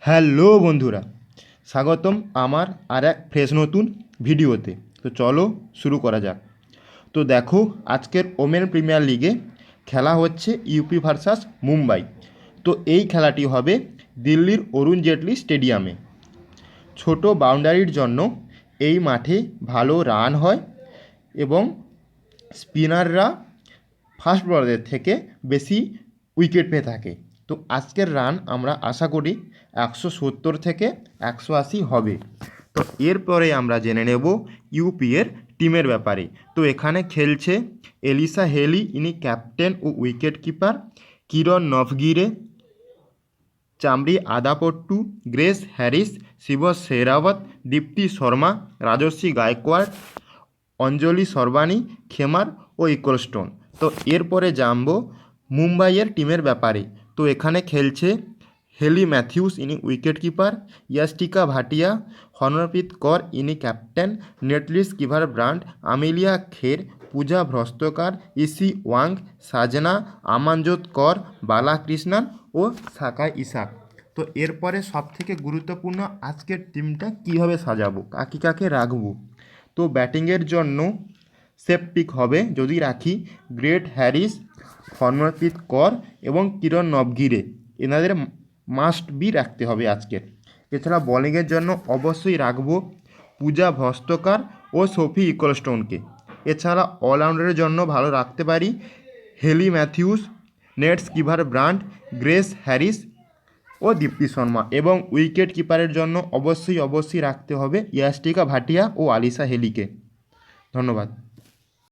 Hello বন্ধুরা, স্বাগতম আমার আর এক ফ্রেশ নতুন ভিডিওতে। তো চলো শুরু করা যাক। তো দেখো, আজকের ওমেন প্রিমিয়ার লিগে খেলা হচ্ছে ইউপি ভার্সাস মুম্বাই। তো এই খেলাটি হবে দিল্লির অরুণ জেটলি স্টেডিয়ামে। ছোট বাউন্ডারির জন্য এই মাঠে ভালো রান হয় এবং স্পিনাররা ফাস্ট বলারদের থেকে বেশি উইকেট পেয়ে থাকে। তো আজকের রান আমরা আশা করি 170 থেকে 180 হবে। তো এরপরে আমরা জেনে নেব ইউপিএর টিমের ব্যাপারে। তো এখানে খেলছে এলিসা হেলি, ইনি ক্যাপ্টেন ও উইকেট কিপার, কিরণ নভগিরে, চামড়ি আদাপট্টু, গ্রেস হ্যারিস, শিব শেরাওয়াত, দীপ্তি শর্মা, রাজস্বী গায়কোয়াড়, অঞ্জলি সরবানি, খেমার ও ইকলস্টোন। তো এরপরে জানবো মুম্বাইয়ের টিমের ব্যাপারে। তো এখানে খেলছে হেলি ম্যাথিউস, ইনি উইকেট কিপার, ইয়াস্টিকা ভাটিয়া, হরমনপ্রীত কর, ইনি ক্যাপ্টেন, নেটলিস কিভার ব্রান্ড, আমিলিয়া খের, পূজা ভ্রস্তকার, ইসি ওয়াং, সাজনা আমানজোত কর, বালাকৃষ্ণন ও সাকাই ইসাক। তো এরপরে সবথেকে গুরুত্বপূর্ণ আজকের টিমটা কীভাবে সাজাবো, কাকে কাকে রাখবো। তো ব্যাটিংয়ের জন্য সেফ পিক হবে যদি রাখি গ্রেট হ্যারিস, হরমনপ্রীত কর এবং কিরণ নভগিরে, এনাদের মাস্ট বি রাখতে হবে আজকের। এছাড়া বোলিংয়ের জন্য অবশ্যই রাখবো পূজা ভস্তকার ও সোফি ইকলস্টোনকে। এছাড়া অলরাউন্ডারের জন্য ভালো রাখতে পারি Hayley Matthews, Nat Sciver Brunt, Grace Harris ও দীপ্তি শর্মা। এবং উইকেট কিপারের জন্য অবশ্যই রাখতে হবে ইয়াস্টিকা ভাটিয়া ও আলিসা হেলিকে। ধন্যবাদ।